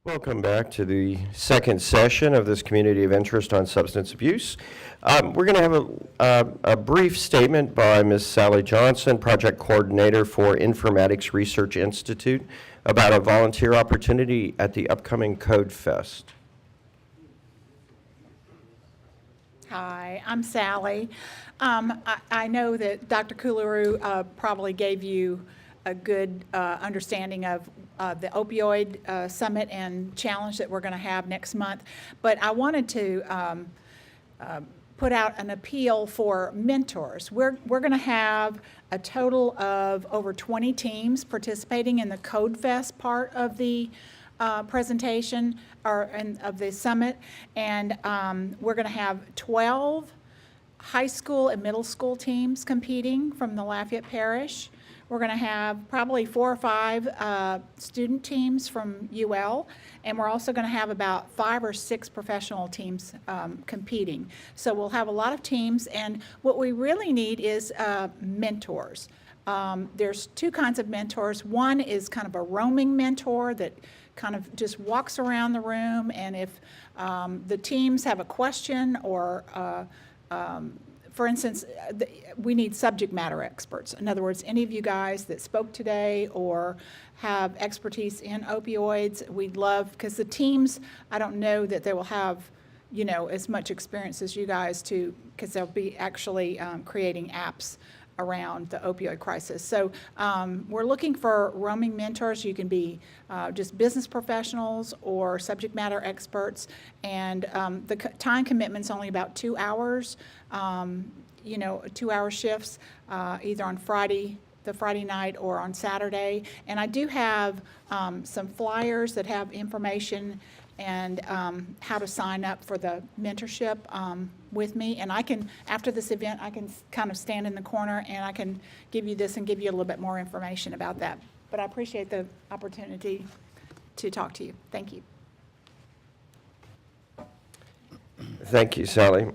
Welcome back to the second session of this Community of Interest on Substance Abuse. We're going to have a brief statement by Ms. Sally Johnson, Project Coordinator for Informatics Research Institute, about a volunteer opportunity at the upcoming Code Fest. Hi, I'm Sally. I know that Dr. Kularu probably gave you a good understanding of the opioid summit and challenge that we're going to have next month. But I wanted to put out an appeal for mentors. We're going to have a total of over 20 teams participating in the Code Fest part of the presentation of the summit, and we're going to have 12 high school and middle school teams competing from the Lafayette Parish. We're going to have probably 4 or 5 student teams from UL, and we're also going to have about 5 or 6 professional teams competing. So we'll have a lot of teams, and what we really need is mentors. There's 2 kinds of mentors. One is kind of a roaming mentor that kind of just walks around the room, and if the teams have a question or for instance, we need subject matter experts. In other words, any of you guys that spoke today or have expertise in opioids, we'd love, because the teams, I don't know that they will have, you know, as much experience as you guys to, because they'll be actually creating apps around the opioid crisis. So we're looking for roaming mentors. You can be just business professionals or subject matter experts, and the time commitment's only about 2 hours, you know, 2-hour shifts, either on the Friday night or on Saturday. And I do have some flyers that have information and how to sign up for the mentorship with me. And I can, after this event, I can kind of stand in the corner and I can give you this and give you a little bit more information about that. But I appreciate the opportunity to talk to you. Thank you. Thank you, Sally.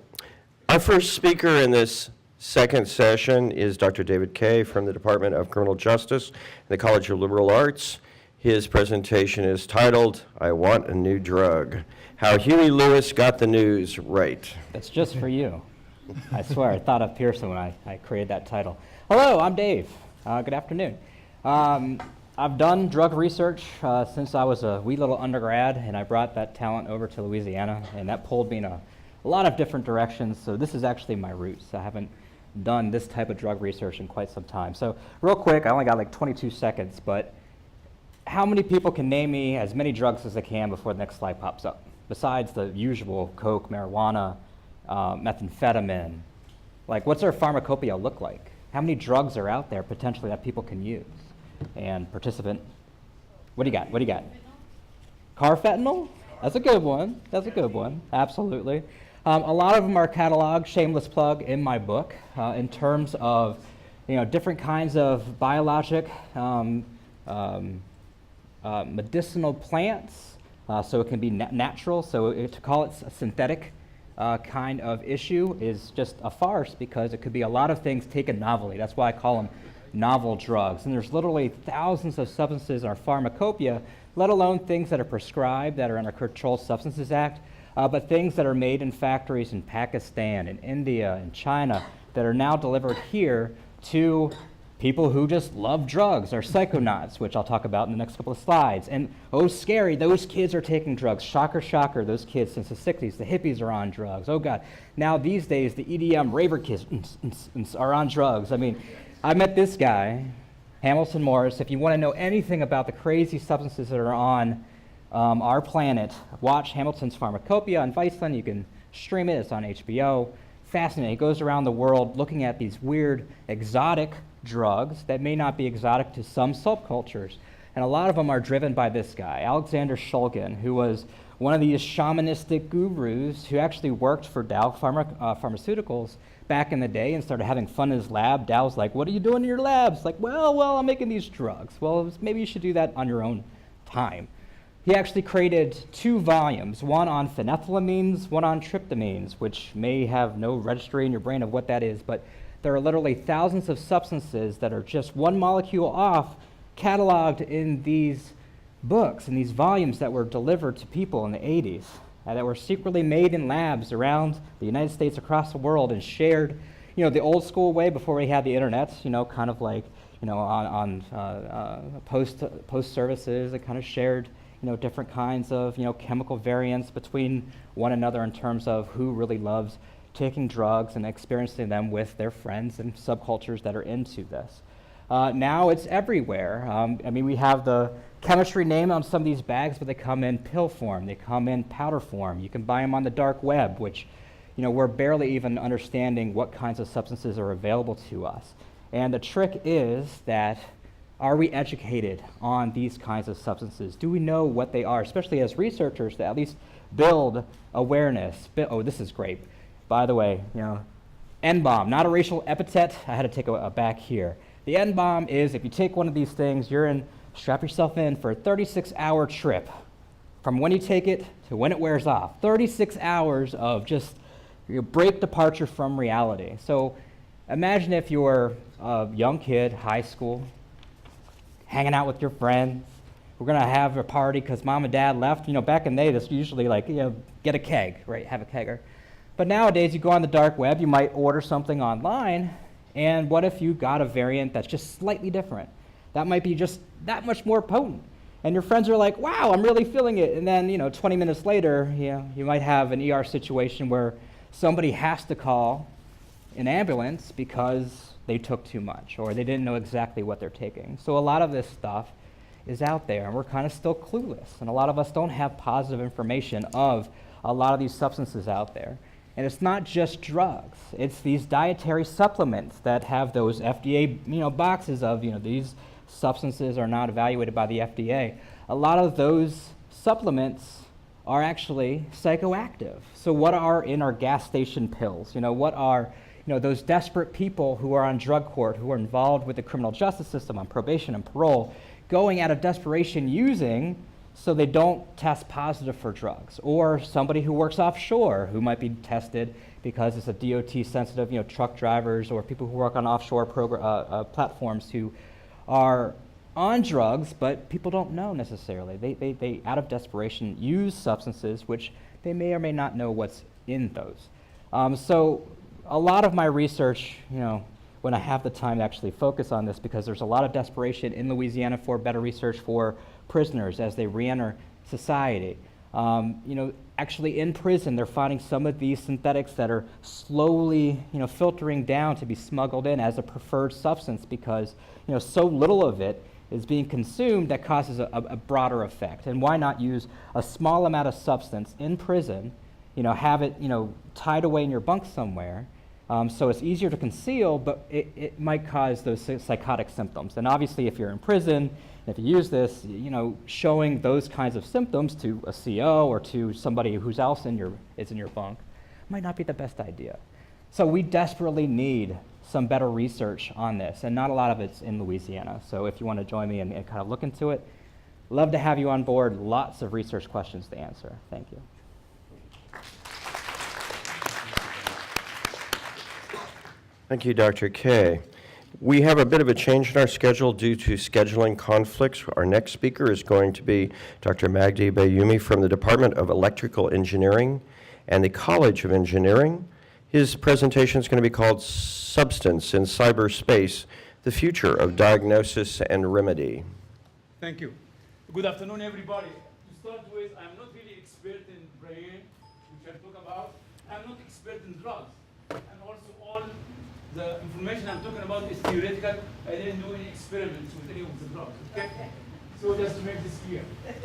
Our first speaker in this second session is Dr. David Kay from the Department of Criminal Justice and the College of Liberal Arts. His presentation is titled, "I Want a New Drug, How Huey Lewis Got the News Right." That's just for you. I swear, I thought of Pearson when I created that title. Hello, I'm Dave. Good afternoon. I've done drug research since I was a wee little undergrad, and I brought that talent over to Louisiana, and that pulled me in a lot of different directions, so this is actually my roots. I haven't done this type of drug research in quite some time. So real quick, I only got like 22 seconds, but how many people can name me as many drugs as they can before the next slide pops up? Besides the usual coke, marijuana, methamphetamine. Like, what's our pharmacopoeia look like? How many drugs are out there potentially that people can use? And participant, what do you got? What do you got? Carfentanil? That's a good one. That's a good one. Absolutely. A lot of them are cataloged, shameless plug, in my book in terms of, you know, different kinds of biologic medicinal plants, so it can be natural. So to call it a synthetic kind of issue is just a farce, because it could be a lot of things taken novelly. That's why I call them novel drugs. And there's literally thousands of substances in our pharmacopoeia, let alone things that are prescribed that are under Controlled Substances Act, but things that are made in factories in Pakistan and India and China that are now delivered here to people who just love drugs, or psychonauts, which I'll talk about in the next couple of slides. And oh, scary, those kids are taking drugs. Shocker, shocker, those kids since the 60s, the hippies are on drugs. Oh God, now these days the EDM raver kids are on drugs. I mean, I met this guy, Hamilton Morris. If you want to know anything about the crazy substances that are on our planet, watch Hamilton's Pharmacopoeia on Viceland. You can stream it, it's on HBO. Fascinating, he goes around the world looking at these weird, exotic drugs that may not be exotic to some subcultures. And a lot of them are driven by this guy, Alexander Shulgin, who was one of these shamanistic gurus who actually worked for Dow Pharmaceuticals back in the day and started having fun in his lab. Dow's like, "What are you doing in your labs?" Like, well, I'm making these drugs. Well, maybe you should do that on your own time. He actually created 2 volumes, one on phenethylamines, one on tryptamines, which may have no registry in your brain of what that is, but there are literally thousands of substances that are just one molecule off, cataloged in these books and these volumes that were delivered to people in the 80s that were secretly made in labs around the United States, across the world, and shared, the old school way before we had the internet, kind of like, on post services. It kind of shared, different kinds of, chemical variants between one another in terms of who really loves taking drugs and experiencing them with their friends and subcultures that are into this. Now it's everywhere. We have the chemistry name on some of these bags, but they come in pill form, they come in powder form. You can buy them on the dark web, which, we're barely even understanding what kinds of substances are available to us. And the trick is that, are we educated on these kinds of substances? Do we know what they are, especially as researchers, to at least build awareness? Oh, this is great. By the way, N-bomb, not a racial epithet. I had to take a back here. The N-bomb is, if you take one of these things, strap yourself in for a 36-hour trip from when you take it to when it wears off. 36 hours of just break departure from reality. So imagine if you're a young kid, high school, hanging out with your friends. We're going to have a party because mom and dad left. Back in the day, that's usually like, get a keg, right? Have a kegger. But nowadays, you go on the dark web, you might order something online, and what if you got a variant that's just slightly different? That might be just that much more potent. And your friends are like, wow, I'm really feeling it. And then, 20 minutes later, you might have an ER situation where somebody has to call an ambulance because they took too much or they didn't know exactly what they're taking. So a lot of this stuff is out there, and we're kind of still clueless. And a lot of us don't have positive information of a lot of these substances out there. And it's not just drugs. It's these dietary supplements that have those FDA, boxes of, these substances are not evaluated by the FDA. A lot of those supplements are actually psychoactive. So what are in our gas station pills? What are, those desperate people who are on drug court, who are involved with the criminal justice system on probation and parole, going out of desperation using so they don't test positive for drugs, or somebody who works offshore who might be tested because it's a DOT-sensitive, truck drivers or people who work on offshore platforms who are on drugs, but people don't know necessarily. They out of desperation, use substances which they may or may not know what's in those. So a lot of my research, when I have the time to actually focus on this, because there's a lot of desperation in Louisiana for better research for prisoners as they re-enter society. Actually in prison, they're finding some of these synthetics that are slowly, filtering down to be smuggled in as a preferred substance because, so little of it is being consumed that causes a broader effect. And why not use a small amount of substance in prison, have it, tied away in your bunk somewhere, so it's easier to conceal, but it might cause those psychotic symptoms. And obviously, if you're in prison, if you use this, showing those kinds of symptoms to a CO or to somebody who's else is in your bunk might not be the best idea. So we desperately need some better research on this, and not a lot of it's in Louisiana. So if you want to join me and kind of look into it, love to have you on board. Lots of research questions to answer. Thank you. Thank you, Dr. K. We have a bit of a change in our schedule due to scheduling conflicts. Our next speaker is going to be Dr. Magdi Bayoumi from the Department of Electrical Engineering and the College of Engineering. His presentation is going to be called Substance in Cyberspace, the Future of Diagnosis and Remedy. Thank you. Good afternoon, everybody. To start with, I'm not really expert in brain, which I talk about. I'm not expert in drugs. And also all the information I'm talking about is theoretical. I didn't do any experiments with any of the drugs, okay? So just to make this clear.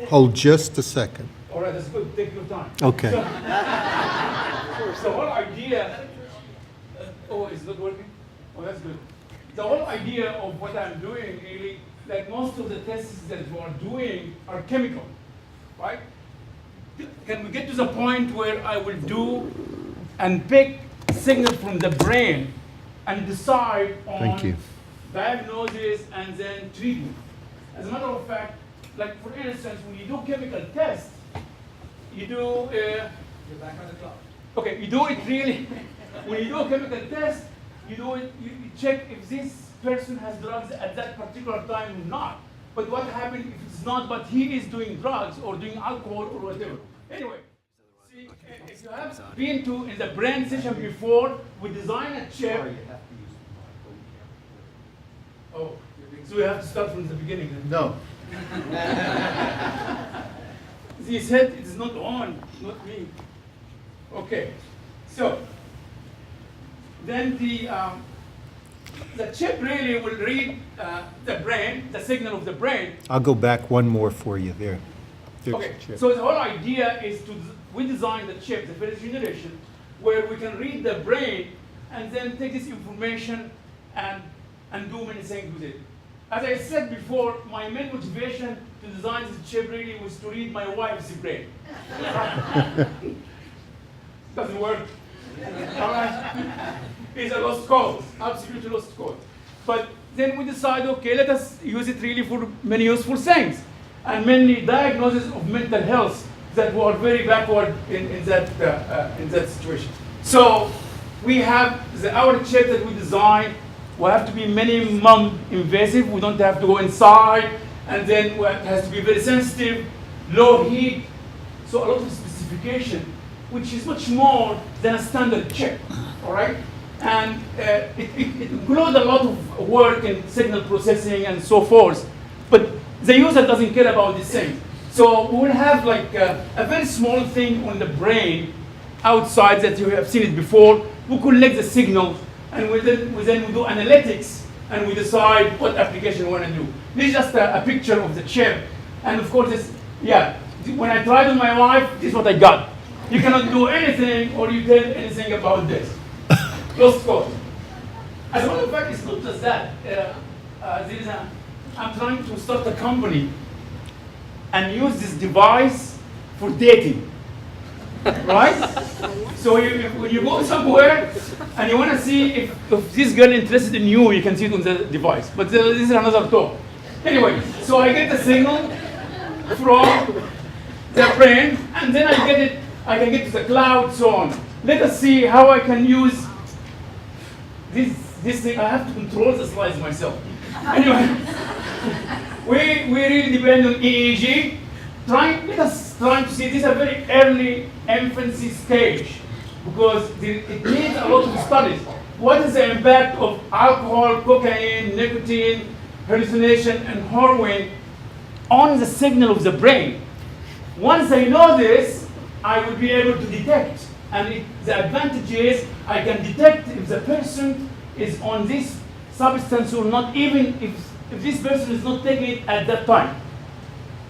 Hold just a second. All right, that's good. Take your time. Okay. So the whole idea, oh, it's not working? Oh, that's good. The whole idea of what I'm doing, really, like most of the tests that we are doing are chemical, right? Can we get to the point where I will do and pick signal from the brain and decide Thank you. on diagnosis and then treatment? As a matter of fact, like for instance, when you do chemical tests, you do, you're back on the clock. Okay, you do it really, when you do a chemical test, you do it, you check if this person has drugs at that particular time or not. But what happens if it's not, but he is doing drugs or doing alcohol or whatever? Anyway, see, if you have been to in the brain session before, we design a chip. Oh, so we have to start from the beginning then. No. He said it is not on, not me. Okay, so then the chip really will read the brain, the signal of the brain. I'll go back one more for you there. There's Okay, the chip. so the whole idea is we design the chip, the first generation, where we can read the brain and then take this information and do many things with it. As I said before, my main motivation to design this chip really was to read my wife's brain. Doesn't work. All right? It's a lost cause, absolutely lost cause. But then we decide, okay, let us use it really for many useful things. And many diagnoses of mental health that were very backward in that situation. So we have our chip that we design will have to be minimum invasive. We don't have to go inside, and then it has to be very sensitive, low heat. So a lot of specification, which is much more than a standard chip, all right? And it includes a lot of work in signal processing and so forth, but the user doesn't care about these things. So we will have like a very small thing on the brain outside that you have seen it before. We collect the signals, and we then do analytics, and we decide what application we want to do. This is just a picture of the chip. And of course, when I tried with my wife, this is what I got. You cannot do anything or you tell anything about this. Close quote. As a matter of fact, it's not just that. I'm trying to start a company and use this device for dating. Right? So when you go somewhere and you want to see if this girl is interested in you, you can see it on the device. But this is another talk. Anyway, so I get the signal from the brain, and then I can get to the cloud, so on. Let us see how I can use this thing. I have to control the slides myself. Anyway, we really depend on EEG. Let us try to see this is a very early infancy stage because it needs a lot of studies. What is the impact of alcohol, cocaine, nicotine, hallucination, and heroin on the signal of the brain? Once I know this, I will be able to detect. And the advantage is I can detect if the person is on this substance or not, even if this person is not taking it at that time.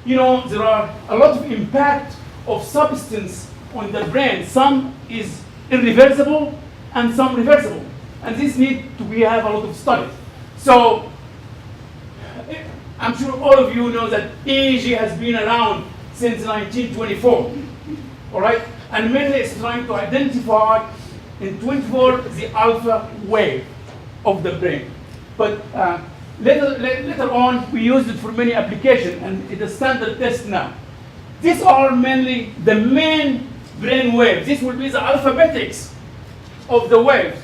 You know, there are a lot of impact of substance on the brain. Some is irreversible and some reversible. And this needs to have a lot of studies. So I'm sure all of you know that EEG has been around since 1924. All right? And mainly it's trying to identify in 24 the alpha wave of the brain. But later on, we used it for many applications, and it's a standard test now. These are mainly the main brain waves. This will be the alphabetics of the waves.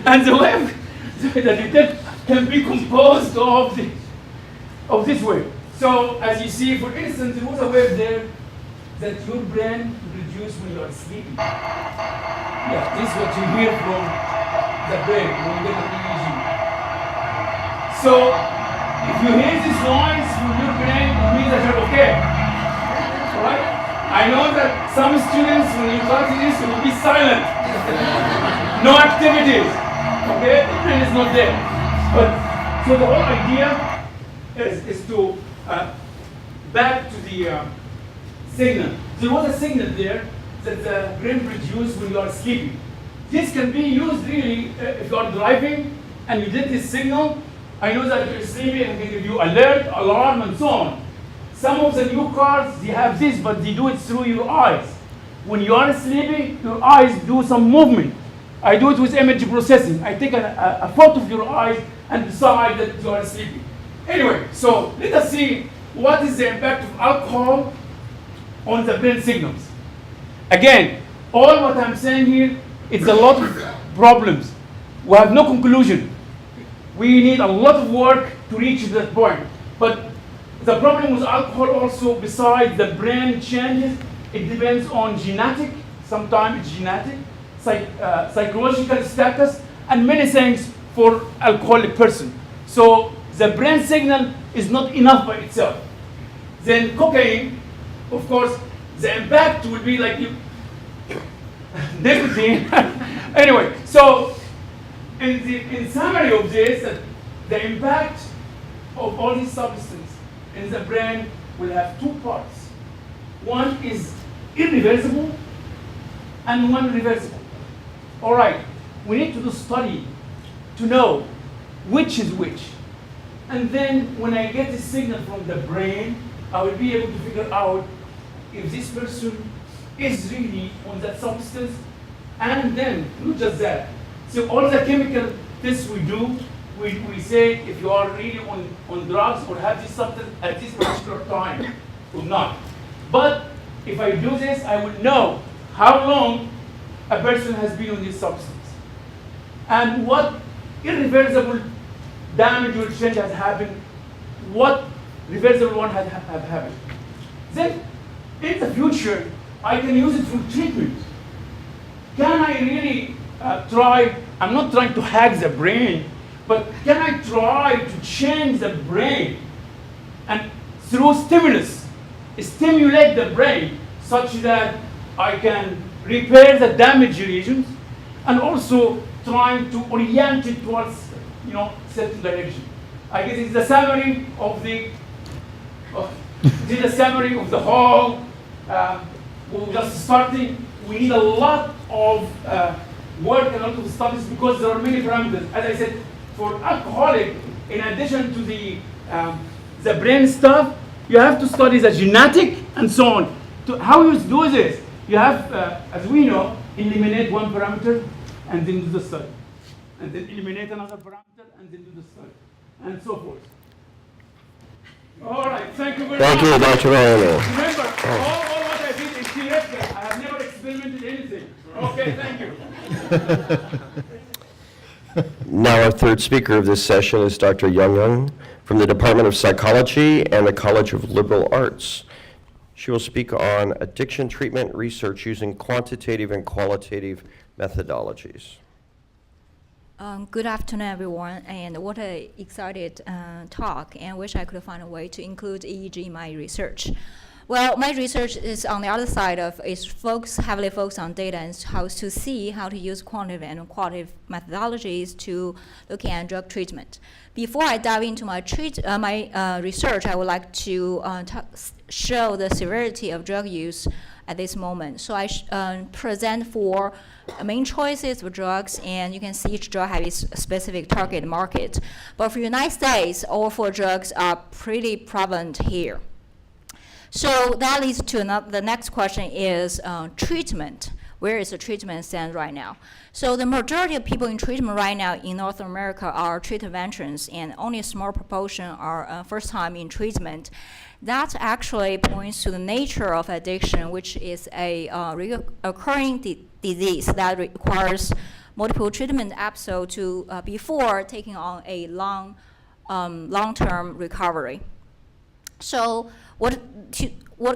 And the wave that you detect can be composed of this wave. So as you see, for instance, there was a wave there that your brain produces when you are sleeping. Yeah, this is what you hear from the brain when you get an EEG. So if you hear this noise from your brain, it means that you're okay. All right? I know that some students, when you try to this, will be silent. No activities. Okay? The brain is not there. But so the whole idea is to back to the signal. There was a signal there that the brain produced when you are sleeping. This can be used really if you are driving and you get this signal. I know that if you're sleeping and can give you alert, alarm, and so on. Some of the new cars, they have this, but they do it through your eyes. When you are sleeping, your eyes do some movement. I do it with image processing. I take a photo of your eyes and decide that you are sleeping. Anyway, so let us see what is the impact of alcohol on the brain signals. Again, all what I'm saying here, it's a lot of problems. We have no conclusion. we need a lot of work to reach that point. But the problem with alcohol also, besides the brain changes, it depends on genetic, sometimes it's genetic, psychological status, and many things for alcoholic person. So the brain signal is not enough by itself. Then cocaine, of course, the impact will be like you, nicotine. Anyway, so in summary of this, the impact of all these substances in the brain will have two parts. One is irreversible and one reversible. All right, we need to do study to know which is which. And then when I get a signal from the brain, I will be able to figure out if this person is really on that substance. And then, not just that. So all the chemical tests we do, we say if you are really on drugs or have this substance at this particular time or not. But if I do this, I will know how long a person has been on this substance and what irreversible damage or change has happened, what reversible one have happened. Then, in the future, I can use it for treatment. Can I really try, I'm not trying to hack the brain, but can I try to change the brain and through stimulus, stimulate the brain such that I can repair the damaged regions and also trying to orient it towards certain direction. I guess it's the summary of the this is the summary of the whole. We're just starting. We need a lot of work and a lot of studies because there are many parameters. As I said, for alcoholic, in addition to the brain stuff, you have to study the genetic and so on. How you do this? You have, as we know, eliminate one parameter and then do the study, and then eliminate another parameter and then do the study, and so forth. All right, thank you very much. Thank you, Dr. Mahoney. Remember, all what I did is theoretical. I have never experimented anything. Okay, thank you. Now our third speaker of this session is Dr. Young from the Department of Psychology and the College of Liberal Arts. She will speak on addiction treatment research using quantitative and qualitative methodologies. Good afternoon, everyone, and what an excited talk, and wish I could find a way to include EEG in my research. Well, my research is on the other side of it's heavily focused on data and how to use quantitative and qualitative methodologies to look at drug treatment. Before I dive into my research, I would like to show the severity of drug use at this moment. So I present four main choices for drugs, and you can see each drug has a specific target market. But for the United States, all four drugs are pretty prevalent here. So that leads to the next question is treatment. Where is the treatment stand right now? So the majority of people in treatment right now in North America are treatment veterans, and only a small proportion are first time in treatment. That actually points to the nature of addiction, which is a recurring disease that requires multiple treatment episodes before taking on a long-term recovery. So what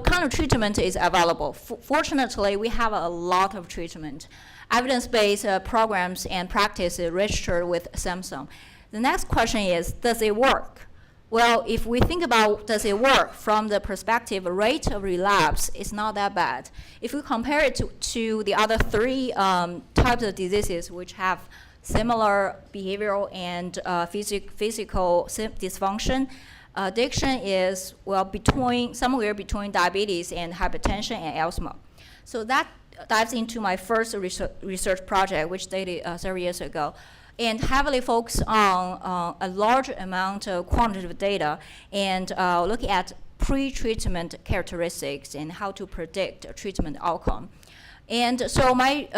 kind of treatment is available? Fortunately, we have a lot of treatment. Evidence-based programs and practices registered with Samsung. The next question is, does it work? Well, if we think about does it work from the perspective rate of relapse, it's not that bad. If we compare it to the other three types of diseases which have similar behavioral and physical dysfunction, addiction is somewhere between diabetes and hypertension and asthma. So that dives into my first research project, which dated several years ago, and heavily focused on a large amount of quantitative data and look at pre-treatment characteristics and how to predict a treatment outcome. And so my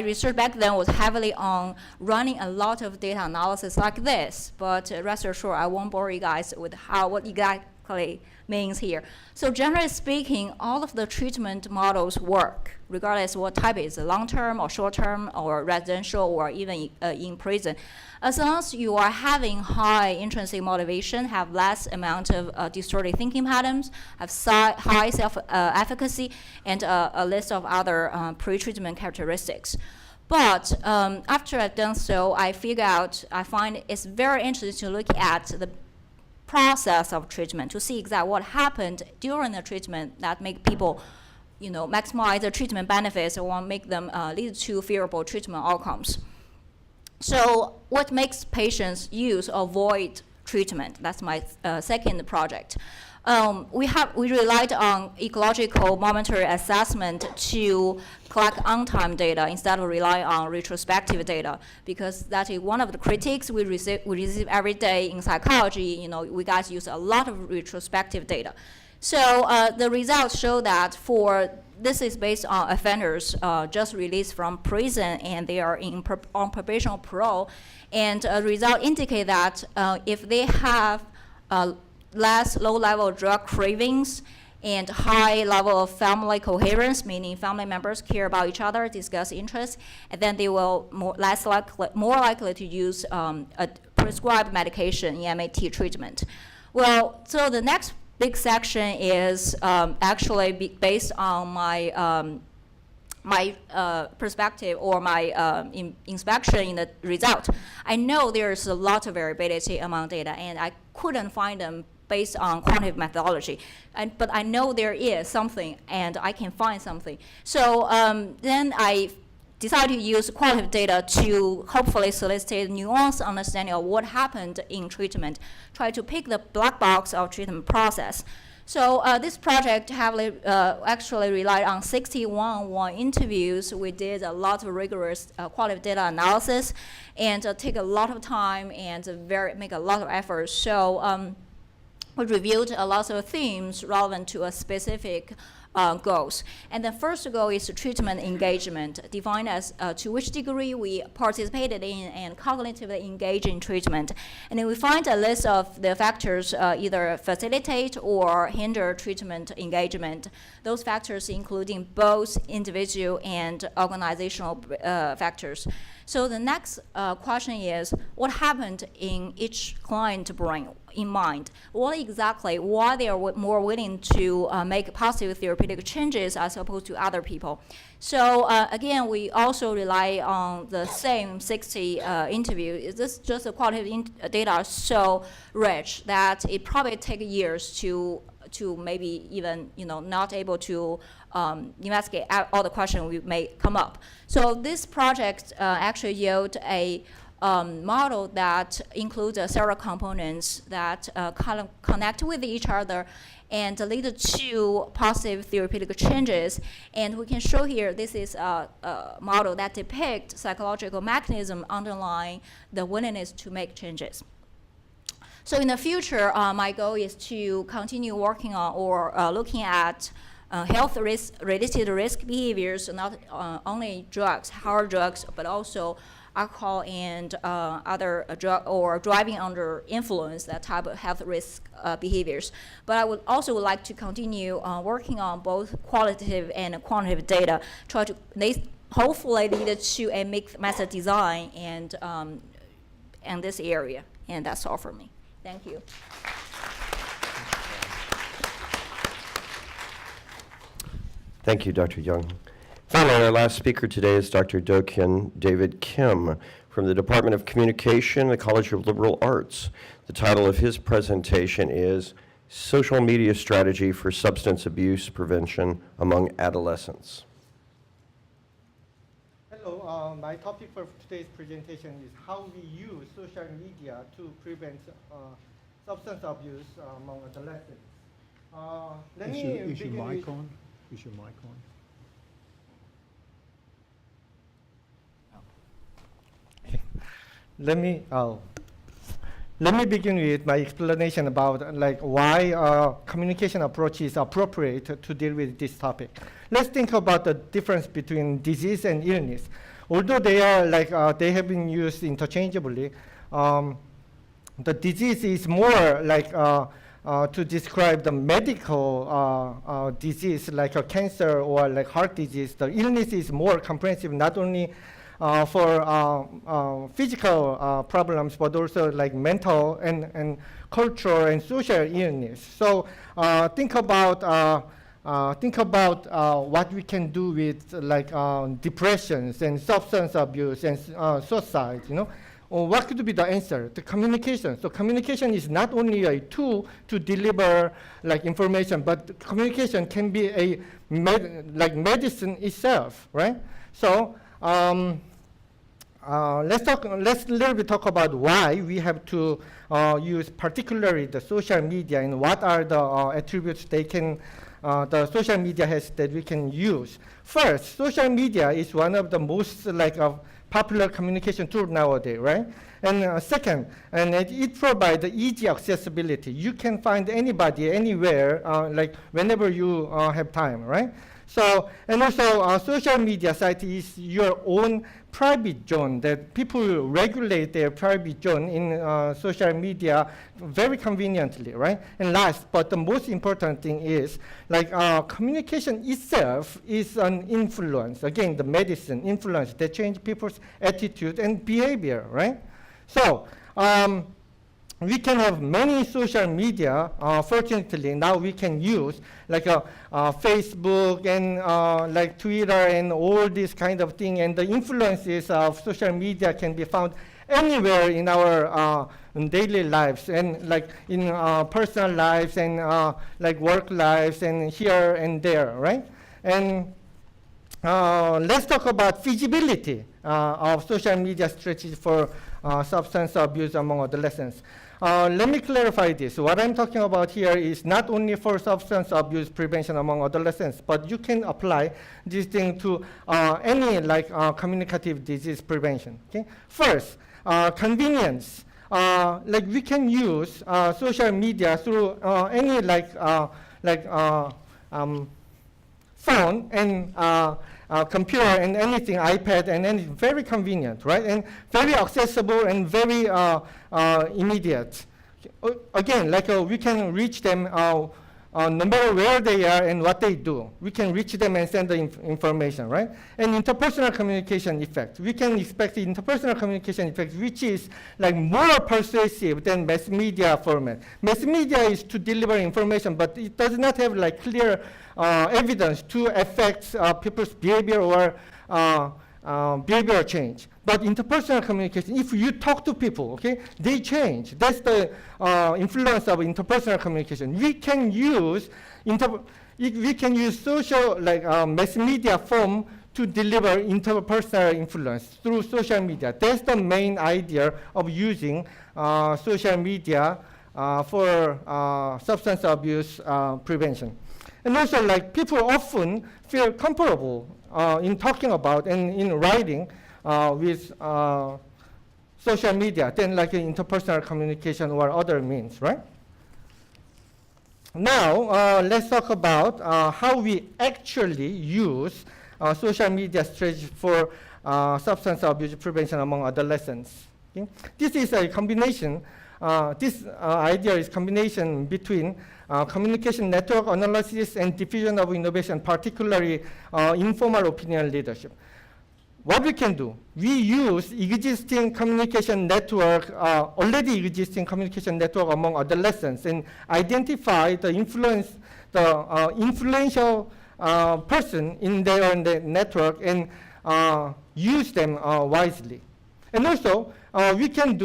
research back then was heavily on running a lot of data analysis like this, but rest assured I won't bore you guys with what exactly means here. So generally speaking, all of the treatment models work, regardless what type it is, long-term or short-term or residential or even in prison. As long as you are having high intrinsic motivation, have less amount of distorted thinking patterns, have high self-efficacy, and a list of other pre-treatment characteristics. But after I've done so, I find it's very interesting to look at the process of treatment to see exactly what happened during the treatment that make people, maximize their treatment benefits or make them lead to favorable treatment outcomes. So what makes patients avoid treatment? That's my second project. We relied on ecological monetary assessment to collect on-time data instead of relying on retrospective data, because that is one of the critiques we receive every day in psychology. We guys use a lot of retrospective data. So the results show that this is based on offenders just released from prison and they are on probation or parole, and results indicate that if they have less low-level drug cravings and high level of family coherence, meaning family members care about each other, discuss interests, and then they will more likely to use a prescribed medication in MAT treatment. Well, so the next big section is actually based on my perspective or my inspection in the result. I know there's a lot of variability among data, and I couldn't find them based on quantitative methodology. But I know there is something, and I can find something. So then I decided to use qualitative data to hopefully solicit nuanced understanding of what happened in treatment, try to pick the black box of treatment process. So this project heavily actually relied on 60 one-on-one interviews. We did a lot of rigorous qualitative data analysis and take a lot of time and make a lot of effort. So we reviewed a lot of themes relevant to a specific goals. And the first goal is treatment engagement, defined as to which degree we participated in and cognitively engage in treatment. And then we find a list of the factors either facilitate or hinder treatment engagement. Those factors including both individual and organizational factors. So the next question is, what happened in each client brain, in mind? Why they are more willing to make positive therapeutic changes as opposed to other people? So again, we also rely on the same 60 interviews. This just the qualitative data so rich that it probably takes years to maybe even not able to investigate all the questions we may come up. So this project actually yield a model that includes several components that connect with each other and lead to positive therapeutic changes. And we can show here, this is a model that depicts psychological mechanism underlying the willingness to make changes. So in the future, my goal is to continue working on or looking at health-related risk behaviors, not only drugs, hard drugs, but also alcohol and other drug or driving under influence, that type of health risk behaviors. But I would also like to continue working on both qualitative and quantitative data, try to hopefully lead to a mixed method design and this area. And that's all for me. Thank you. Thank you, Dr. Young. Finally, our last speaker today is Dr. Do-Kyun David Kim from the Department of Communication, the College of Liberal Arts. The title of his presentation is Social Media Strategy for Substance Abuse Prevention Among Adolescents. Hello, my topic for today's presentation is how we use social media to prevent substance abuse among adolescents. Is your mic on? Is your mic on? Let me begin with my explanation about why communication approach is appropriate to deal with this topic. Let's think about the difference between disease and illness. Although they are they have been used interchangeably, the disease is more to describe the medical disease like a cancer or like heart disease. The illness is more comprehensive, not only for physical problems, but also like mental and cultural and social illness. So think about what we can do with like depressions and substance abuse and suicide, you know. What could be the answer? The communication. So communication is not only a tool to deliver like information, but communication can be a like medicine itself, right? So let's a little bit talk about why we have to use particularly the social media and what are the attributes they can the social media has that we can use. First, social media is one of the most like popular communication tool nowadays, right? And second, and it provides easy accessibility. You can find anybody anywhere, like whenever you have time, right? So, and also social media site is your own private zone that people regulate their private zone in social media very conveniently, right? And last, but the most important thing is like communication itself is an influence. Again, the medicine influence that change people's attitude and behavior, right? So, we can have many social media. Fortunately, now we can use like Facebook and like Twitter and all this kind of thing. And the influences of social media can be found anywhere in our daily lives and like in personal lives and like work lives and here and there, right? And let's talk about feasibility of social media strategies for substance abuse among adolescents. Let me clarify this. What I'm talking about here is not only for substance abuse prevention among adolescents, but you can apply this thing to any like communicative disease prevention. Okay? First, convenience. Like we can use social media through any like phone and computer and anything, iPad and anything, very convenient, right? And very accessible and very immediate. Again, like we can reach them no matter where they are and what they do. We can reach them and send the information, right? And interpersonal communication effect. We can expect the interpersonal communication effect, which is like more persuasive than mass media format. Mass media is to deliver information, but it does not have like clear evidence to affect people's behavior or behavioral change. But interpersonal communication, if you talk to people, okay, they change. That's the influence of interpersonal communication. We can use social like mass media form to deliver interpersonal influence through social media. That's the main idea of using social media for substance abuse prevention. And also, like, people often feel comfortable in talking about and in writing with social media than like interpersonal communication or other means, right? Now, let's talk about how we actually use social media strategy for substance abuse prevention among adolescents. Okay? This is a combination. This idea is combination between communication network analysis and diffusion of innovation, particularly informal opinion leadership. What we can do, we use existing communication network, already existing communication network among adolescents and identify the influential person in their network and use them wisely. And also, we can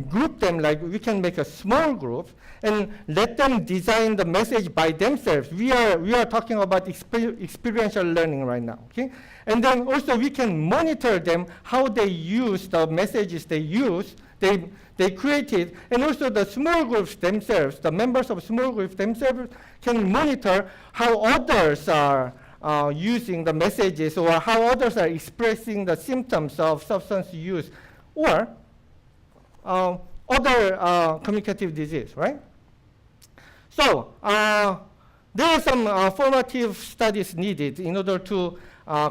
group them, like we can make a small group and let them design the message by themselves. We are talking about experiential learning right now, okay? And then also we can monitor them, how they use the messages they created, and also the small groups themselves, the members of small groups themselves can monitor how others are using the messages or how others are expressing the symptoms of substance use or other communicative disease, right? So there are some formative studies needed in order to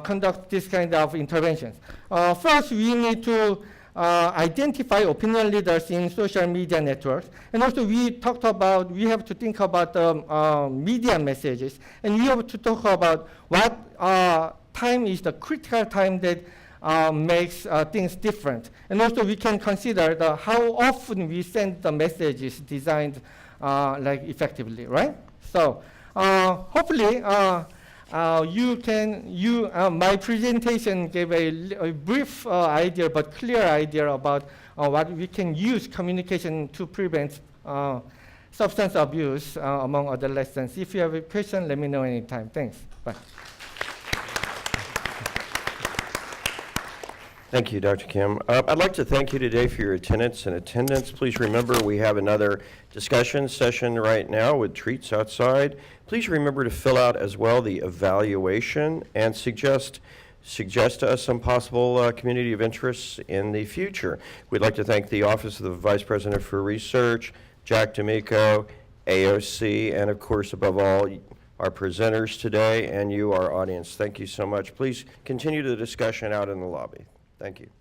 conduct this kind of interventions. First, we need to identify opinion leaders in social media networks. And also we talked about, we have to think about media messages. And we have to talk about what time is the critical time that makes things different. And also we can consider how often we send the messages designed like effectively, right? So hopefully my presentation gave a brief idea but clear idea about what we can use communication to prevent substance abuse among adolescents. If you have a question, let me know anytime. Thanks. Bye. Thank you, Dr. Kim. I'd like to thank you today for your attendance. Please remember we have another discussion session right now with treats outside. Please remember to fill out as well the evaluation and suggest to us some possible community of interest in the future. We'd like to thank the Office of the Vice President for Research, Jack D'Amico, AOC, and of course, above all, our presenters today and you, our audience. Thank you so much. Please continue the discussion out in the lobby. Thank you.